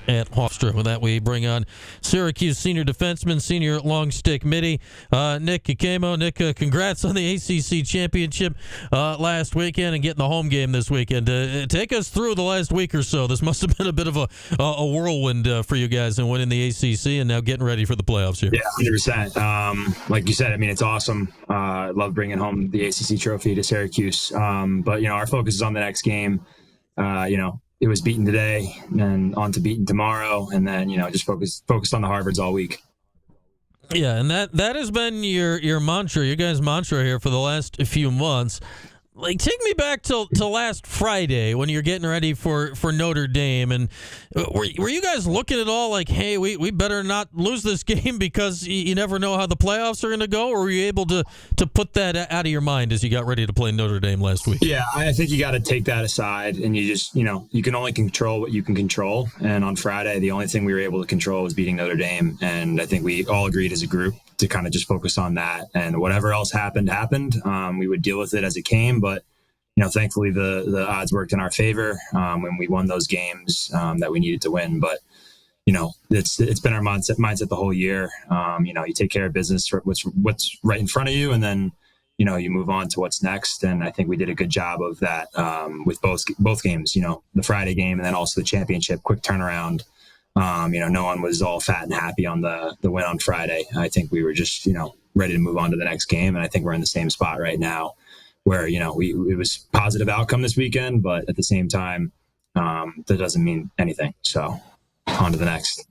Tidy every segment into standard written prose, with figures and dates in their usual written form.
at Hofstra. With that, we bring on Syracuse senior defenseman, senior long stick midi, Nick Caccamo. Nick, congrats on the ACC championship last weekend and getting the home game this weekend. Take us through the last week or so. This must have been a bit of a whirlwind for you guys in winning the ACC and now getting ready for the playoffs here. Yeah, 100%. Like you said, I mean, it's awesome. I love bringing home the ACC trophy to Syracuse. But, our focus is on the next game. It was beaten today and on to beaten tomorrow. And then, just focused on the Harvards all week. Yeah, and that has been your mantra, your guys' mantra here for the last few months. Like, take me back to last Friday when you're getting ready for Notre Dame, and were you guys looking at all like, hey, we better not lose this game because you never know how the playoffs are going to go, or were you able to put that out of your mind as you got ready to play Notre Dame last week? Yeah, I think you got to take that aside, and you just, you can only control what you can control, and on Friday, the only thing we were able to control was beating Notre Dame, and I think we all agreed as a group to kind of just focus on that, and whatever else happened. We would deal with it as it came, but thankfully the odds worked in our favor when we won those games that we needed to win. But it's been our mindset the whole year. You take care of business for what's right in front of you, and then you move on to what's next. And I think we did a good job of that with both games. The Friday game and then also the championship. Quick turnaround. No one was all fat and happy on the win on Friday. I think we were just, ready to move on to the next game. And I think we're in the same spot right now where, it was positive outcome this weekend, but at the same time, that doesn't mean anything. So on to the next.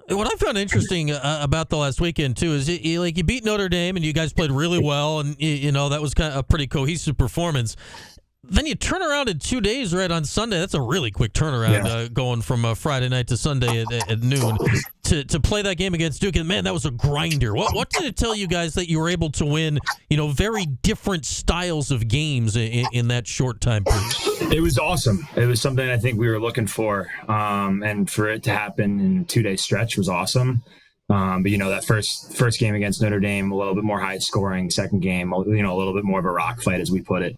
What I found interesting about the last weekend, too, is you beat Notre Dame and you guys played really well. And, that was kind of a pretty cohesive performance. Then you turn around in 2 days, right, on Sunday. That's a really quick turnaround, going from Friday night to Sunday at noon to play that game against Duke. And, man, that was a grinder. What did it tell you guys that you were able to win, very different styles of games in that short time period? It was awesome. It was something I think we were looking for. And for it to happen in a 2-day stretch was awesome. But, that first game against Notre Dame, a little bit more high scoring. Second game, a little bit more of a rock fight, as we put it.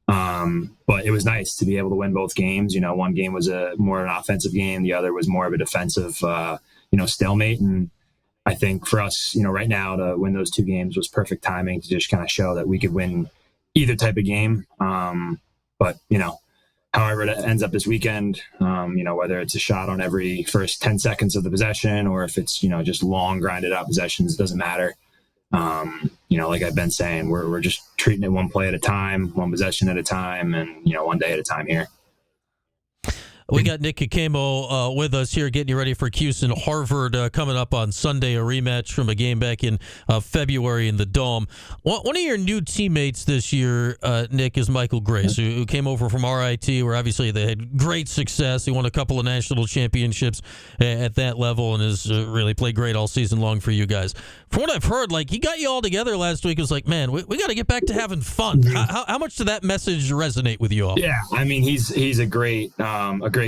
But it was nice to be able to win both games. One game was more an offensive game. The other was more of a defensive, stalemate. And I think for us, right now to win those two games was perfect timing to just kind of show that we could win either type of game. But however it ends up this weekend, whether it's a shot on every first 10 seconds of the possession or if it's, just long grinded out possessions, it doesn't matter. Like I've been saying, we're just treating it one play at a time, one possession at a time, and, one day at a time here. We got Nick Caccamo with us here, getting you ready for Cuse and Harvard coming up on Sunday, a rematch from a game back in February in the Dome. One of your new teammates this year, Nick, is Michael Grace, who came over from RIT, where obviously they had great success. He won a couple of national championships at that level and has really played great all season long for you guys. From what I've heard, he got you all together last week. It was like, man, we got to get back to having fun. How much did that message resonate with you all? Yeah, I mean, he's a great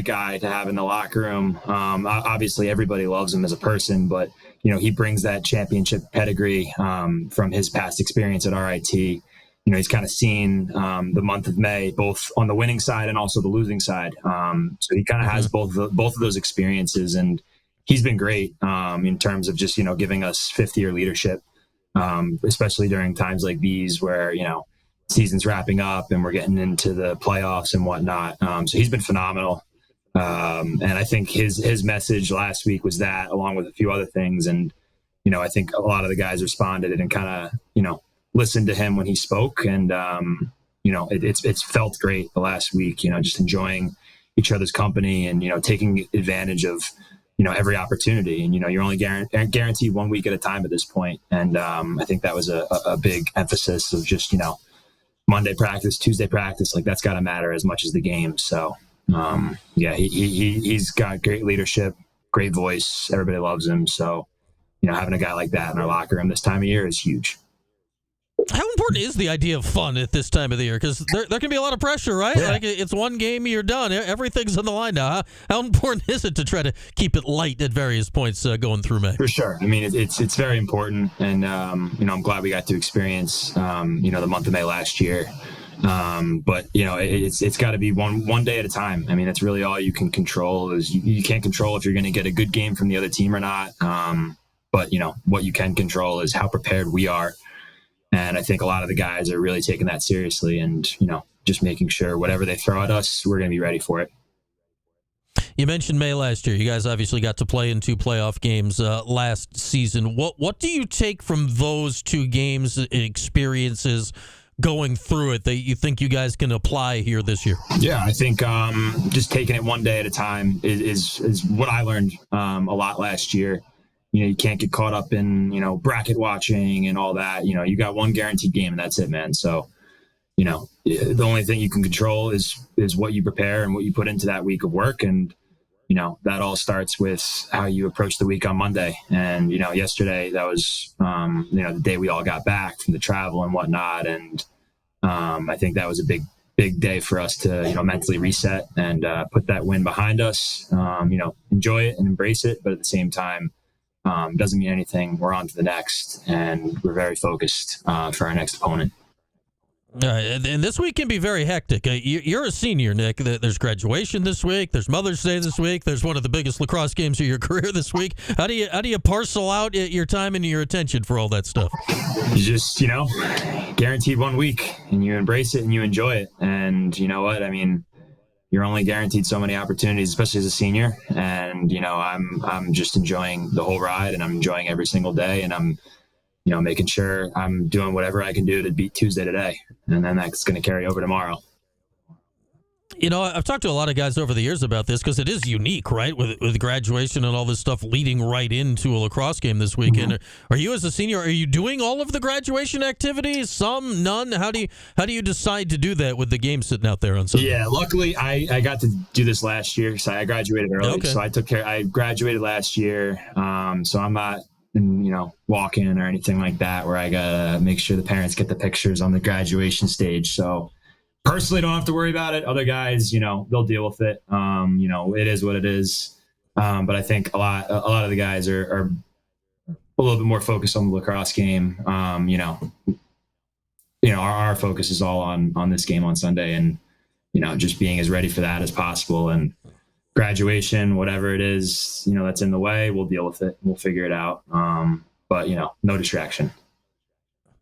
guy to have in the locker room. Obviously, everybody loves him as a person, but he brings that championship pedigree from his past experience at RIT. He's kind of seen the month of May, both on the winning side and also the losing side. So he kind of has both of those experiences, and he's been great in terms of just giving us fifth-year leadership, especially during times like these where season's wrapping up and we're getting into the playoffs and whatnot. So he's been phenomenal. And I think his message last week was that, along with a few other things. And, I think a lot of the guys responded and kind of, listened to him when he spoke. And, it's felt great the last week, just enjoying each other's company and, taking advantage of, every opportunity. And, you're only guaranteed 1 week at a time at this point. And I think that was a big emphasis of just, Monday practice, Tuesday practice, that's got to matter as much as the game. So, he's got great leadership, great voice. Everybody loves him. So, having a guy like that in our locker room this time of year is huge. How important is the idea of fun at this time of the year? Because there can be a lot of pressure, right? Yeah. It's one game, you're done. Everything's on the line now. How important is it to try to keep it light at various points going through May? For sure. I mean, it's very important. And, I'm glad we got to experience, the month of May last year. But it's got to be one day at a time. I mean, that's really all you can control. Is you can't control if you're going to get a good game from the other team or not. But what you can control is how prepared we are. And I think a lot of the guys are really taking that seriously and, just making sure whatever they throw at us, we're going to be ready for it. You mentioned May last year. You guys obviously got to play in 2 playoff games last season. What do you take from those 2 games experiences going through it that you think you guys can apply here this year? Yeah, I think just taking it one day at a time is what I learned a lot last year. You can't get caught up in, bracket watching and all that. You got one guaranteed game and that's it, man. So, the only thing you can control is what you prepare and what you put into that week of work. And, that all starts with how you approach the week on Monday. And, yesterday that was, the day we all got back from the travel and whatnot. And I think that was a big day for us to, mentally reset and put that win behind us, enjoy it and embrace it. But at the same time, doesn't mean anything. We're on to the next, and we're very focused for our next opponent. And this week can be very hectic. You're a senior, Nick. There's graduation this week. There's Mother's Day this week. There's one of the biggest lacrosse games of your career this week. How do you parcel out your time and your attention for all that stuff? You just, guaranteed 1 week, and you embrace it and you enjoy it. And you know what? I mean, you're only guaranteed so many opportunities, especially as a senior. And, I'm just enjoying the whole ride, and I'm enjoying every single day. And I'm, making sure I'm doing whatever I can do to beat Tuesday today. And then that's going to carry over tomorrow. I've talked to a lot of guys over the years about this because it is unique, right? With graduation and all this stuff leading right into a lacrosse game this weekend. Mm-hmm. Are you, as a senior, are you doing all of the graduation activities? Some, none? How do you decide to do that with the game sitting out there on Sunday? Yeah, luckily I got to do this last year. So I graduated early. Okay. So I graduated last year. So I'm not walk-in or anything like that where I gotta make sure the parents get the pictures on the graduation stage. So personally, don't have to worry about it. Other guys, they'll deal with it. It is what it is. But I think a lot of the guys are a little bit more focused on the lacrosse game. Our focus is all on this game on Sunday, and just being as ready for that as possible. And graduation, whatever it is, that's in the way, we'll deal with it. We'll figure it out. But no distraction.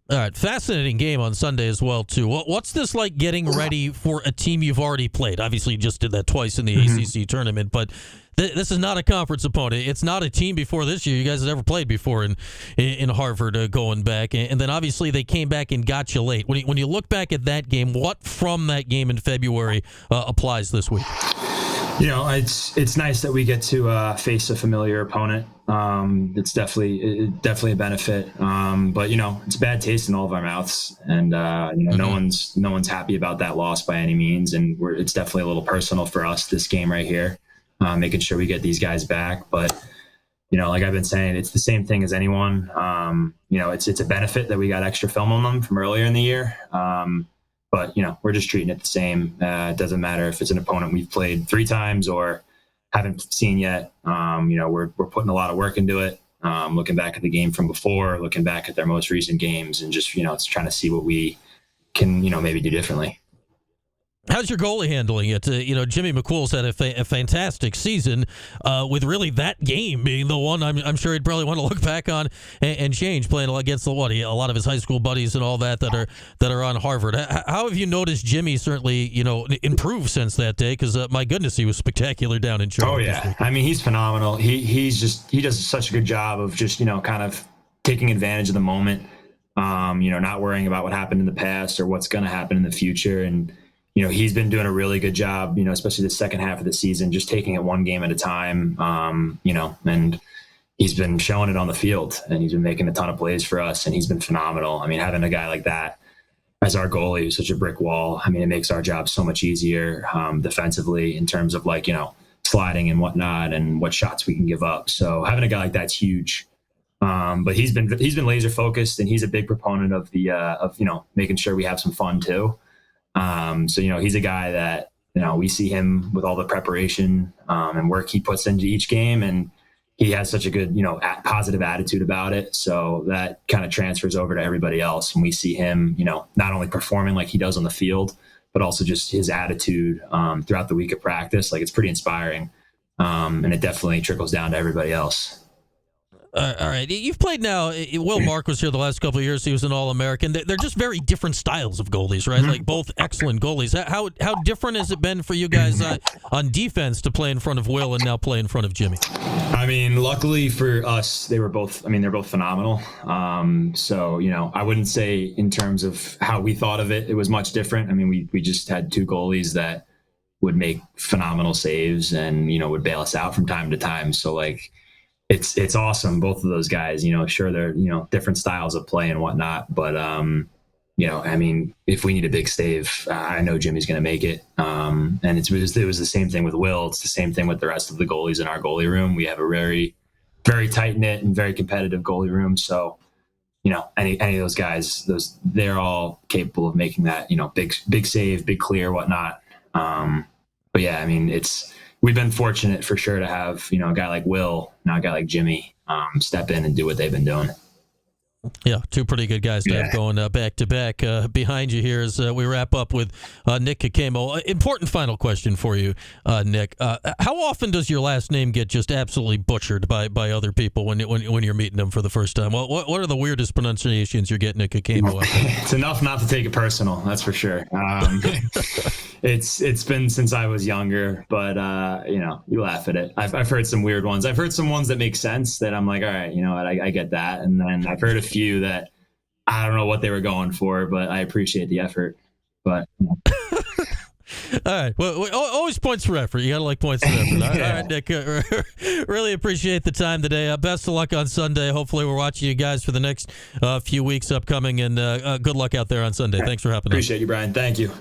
All right, fascinating game on Sunday as well, too. What's this like getting ready for a team you've already played? Obviously, you just did that twice in the ACC tournament, but this is not a conference opponent. It's not a team before this year you guys have ever played before in Harvard going back. And then, obviously, they came back and got you late. When you look back at that game, what from that game in February applies this week? It's nice that we get to face a familiar opponent. It's definitely a benefit. But it's a bad taste in all of our mouths, and no one's happy about that loss by any means. And it's definitely a little personal for us, this game right here, making sure we get these guys back. But like I've been saying, it's the same thing as anyone. It's a benefit that we got extra film on them from earlier in the year. But, we're just treating it the same. It doesn't matter if it's an opponent we've played 3 times or haven't seen yet. We're putting a lot of work into it, looking back at the game from before, looking back at their most recent games, and just, it's trying to see what we can, maybe do differently. How's your goalie handling it? Jimmy McCool's had a fantastic season with really that game being the one I'm sure he'd probably want to look back on and change, playing against a lot of his high school buddies and all that are on Harvard. How have you noticed Jimmy certainly improve since that day? Because my goodness, he was spectacular down in Charlotte. Oh yeah, I mean, he's phenomenal. He does such a good job of just kind of taking advantage of the moment. Not worrying about what happened in the past or what's going to happen in the future. And he's been doing a really good job, especially the second half of the season, just taking it one game at a time, and he's been showing it on the field, and he's been making a ton of plays for us, and he's been phenomenal. I mean, having a guy like that as our goalie who's such a brick wall, I mean, it makes our job so much easier defensively in terms of sliding and whatnot and what shots we can give up. So having a guy like that's huge. But he's been laser focused, and he's a big proponent of making sure we have some fun too. So, he's a guy that, we see him with all the preparation and work he puts into each game, and he has such a good, positive attitude about it. So that kind of transfers over to everybody else. And we see him, not only performing like he does on the field, but also just his attitude throughout the week of practice. Like, it's pretty inspiring. And it definitely trickles down to everybody else. All right. You've played now. Will Mark was here the last couple of years. He was an All-American. They're just very different styles of goalies, right? Like, both excellent goalies. How different has it been for you guys on defense to play in front of Will and now play in front of Jimmy? I mean, luckily for us, they're both phenomenal. So, I wouldn't say in terms of how we thought of it, it was much different. I mean, we just had two goalies that would make phenomenal saves and, would bail us out from time to time. So, like, it's awesome. Both of those guys, sure, they're, different styles of play and whatnot. But, I mean, if we need a big save, I know Jimmy's going to make it. And it was the same thing with Will. It's the same thing with the rest of the goalies in our goalie room. We have a very, very tight knit and very competitive goalie room. So, any of those guys, they're all capable of making that, big save, big clear, whatnot. But yeah, I mean, we've been fortunate for sure to have, a guy like Will, now a guy like Jimmy, step in and do what they've been doing. Yeah, two pretty good guys to have going back to back. Behind you here as we wrap up with Nick Caccamo. Important final question for you, Nick. How often does your last name get just absolutely butchered by other people when you're meeting them for the first time? What are the weirdest pronunciations you're getting at Caccamo? It's enough not to take it personal, that's for sure. It's been since I was younger, but you laugh at it. I've heard some weird ones. I've heard some ones that make sense that I'm like, all right, I get that. And then I've heard a few that I don't know what they were going for, but I appreciate the effort. But all right, well, always points for effort. You gotta like points for effort. All right, Nick, really appreciate the time today. Best of luck on Sunday. Hopefully we're watching you guys for the next few weeks upcoming, and good luck out there on Sunday. Thanks for hopping on. Appreciate you, Brian. Thank you.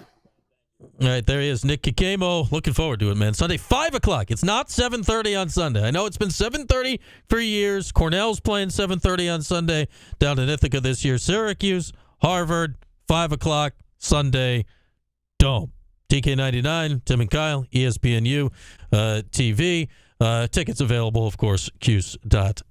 All right, there he is, Nick Caccamo. Looking forward to it, man. Sunday, 5 o'clock. It's not 7:30 on Sunday. I know it's been 7:30 for years. Cornell's playing 7:30 on Sunday down in Ithaca this year. Syracuse, Harvard, 5 o'clock Sunday, Dome. TK99, Tim and Kyle, ESPNU TV. Tickets available, of course, Cuse.com.